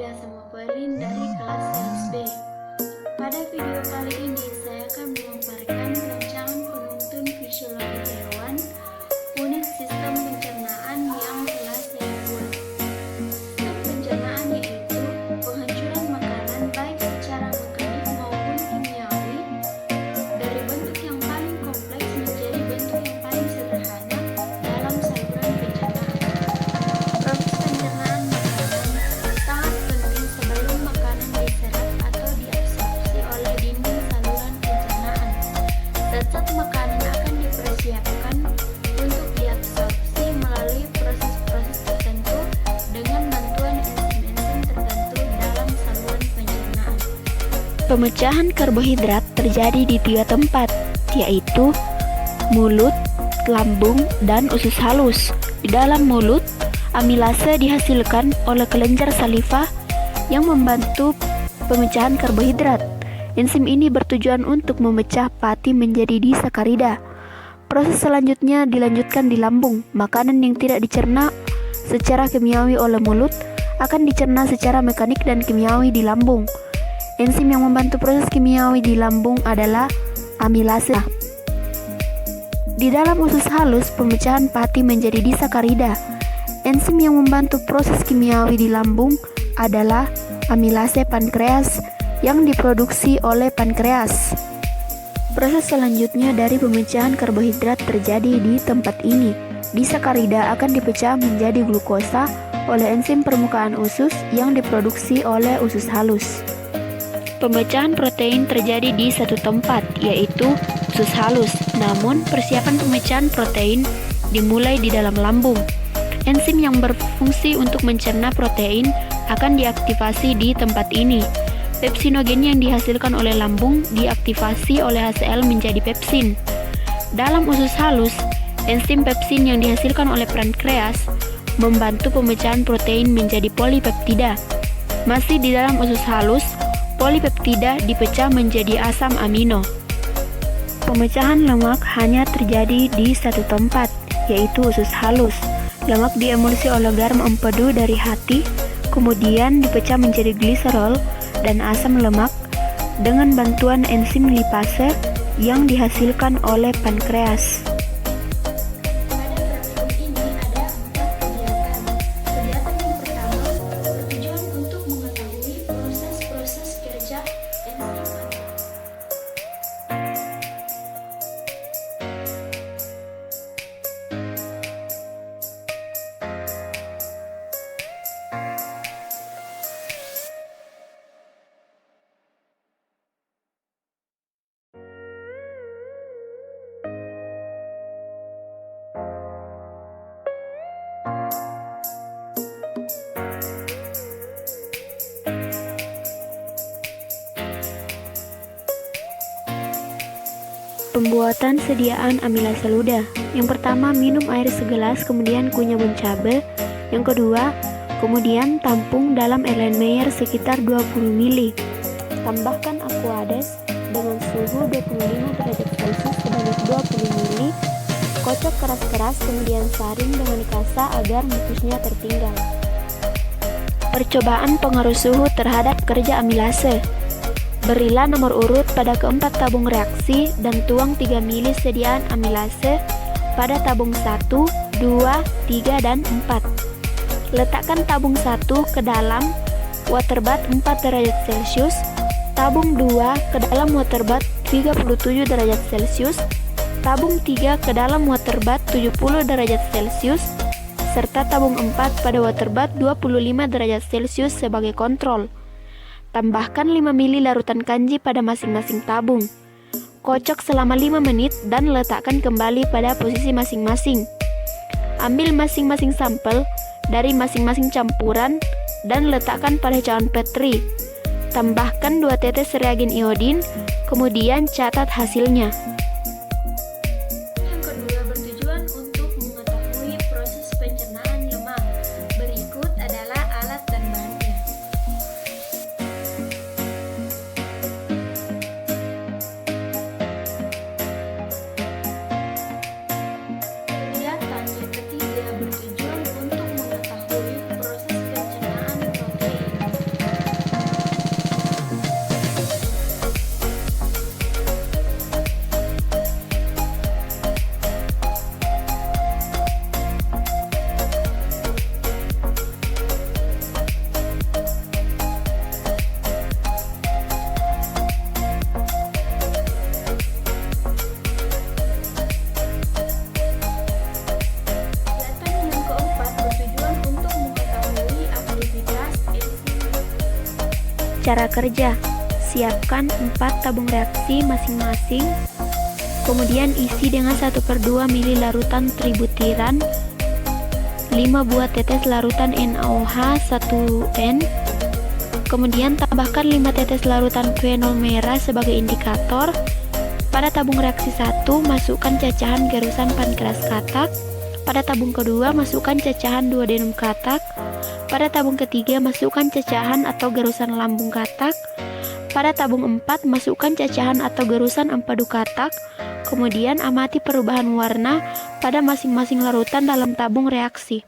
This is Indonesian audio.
saya sama Pauline dari kelas Sales B. Pada video kali ini saya akan memaparkan rancangan penuntun fisiologi hewan unit sistem pencernaan yang telah saya buat. Sistem pencernaan yaitu penghancuran makanan baik secara mekanik maupun kimiawi dari bentuk yang paling kompleks menjadi bentuk yang paling sederhana dalam saluran pencernaan. Proses pencernaan makanan sangat penting sebelum makanan diserap atau diabsorpsi oleh dinding saluran pencernaan. Zat-zat makanan akan dipersiapkan untuk diabsorpsi melalui proses-proses tertentu dengan bantuan enzim-enzim tertentu dalam saluran pencernaan. Pemecahan karbohidrat terjadi di 3 tempat, yaitu mulut, lambung, dan usus halus. Di dalam mulut, amilase dihasilkan oleh kelenjar saliva yang membantu pemecahan karbohidrat. Enzim ini bertujuan untuk memecah pati menjadi disakarida. Proses selanjutnya dilanjutkan di lambung. Makanan yang tidak dicerna secara kimiawi oleh mulut akan dicerna secara mekanik dan kimiawi di lambung. Enzim yang membantu proses kimiawi di lambung adalah amilase. Di dalam usus halus, pemecahan pati menjadi disakarida. Enzim yang membantu proses kimiawi di lambung adalah amilase pankreas yang diproduksi oleh pankreas. Proses selanjutnya dari pemecahan karbohidrat terjadi di tempat ini. Disakarida akan dipecah menjadi glukosa oleh enzim permukaan usus yang diproduksi oleh usus halus. Pemecahan protein terjadi di satu tempat, yaitu usus halus. Namun, persiapan pemecahan protein dimulai di dalam lambung. Enzim yang berfungsi untuk mencerna protein akan diaktifasi di tempat ini. Pepsinogen yang dihasilkan oleh lambung diaktifasi oleh HCl menjadi pepsin. Dalam usus halus, enzim pepsin yang dihasilkan oleh pankreas membantu pemecahan protein menjadi polipeptida. Masih di dalam usus halus, polipeptida dipecah menjadi asam amino. Pemecahan lemak hanya terjadi di satu tempat, yaitu usus halus. Lemak diemulsi oleh garam empedu dari hati, kemudian dipecah menjadi gliserol dan asam lemak dengan bantuan enzim lipase yang dihasilkan oleh pankreas. Pada praktikum ini ada 4 kegiatan. Kegiatan yang pertama bertujuan untuk mengetahui proses-proses kerja enzim. Pembuatan sediaan amilase luda. Yang pertama, minum air segelas, kemudian kunyah cabai. Yang kedua, kemudian tampung dalam Erlenmeyer sekitar 20 ml. Tambahkan aquades dengan suhu 25 derajat Celcius sebanyak 20 ml. Kocok keras-keras, kemudian saring dengan kasa agar mukusnya tertinggal. Percobaan pengaruh suhu terhadap kerja amilase. Berilah nomor urut pada keempat tabung reaksi dan tuang 3 ml sediaan amilase pada tabung 1, 2, 3, dan 4. Letakkan tabung 1 ke dalam waterbath 4 derajat Celcius, tabung 2 ke dalam waterbath 37 derajat Celcius, tabung 3 ke dalam waterbath 70 derajat Celcius, serta tabung 4 pada waterbath 25 derajat Celcius sebagai kontrol. Tambahkan 5 ml larutan kanji pada masing-masing tabung. Kocok selama 5 menit dan letakkan kembali pada posisi masing-masing. Ambil masing-masing sampel dari masing-masing campuran dan letakkan pada cawan Petri. Tambahkan 2 tetes reagen iodin, kemudian catat hasilnya. Yang kedua bertujuan untuk mengetahui proses pencernaan lemak. Berikut adalah alat dan bahannya. Kegiatan yang ketiga bertujuan untuk mengetahui proses pencernaan protein. Cara kerja: siapkan 4 tabung reaksi masing-masing. Kemudian isi dengan 1/2 ml larutan tributiran, 5 buah tetes larutan NaOH 1N. Kemudian tambahkan 5 tetes larutan fenol merah sebagai indikator. Pada tabung reaksi 1, masukkan cacahan gerusan pankreas katak. Pada tabung kedua, masukkan cacahan duodenum katak. Pada tabung ketiga, masukkan cacahan atau gerusan lambung katak. Pada tabung 4, masukkan cacahan atau gerusan empedu katak. Kemudian amati perubahan warna pada masing-masing larutan dalam tabung reaksi.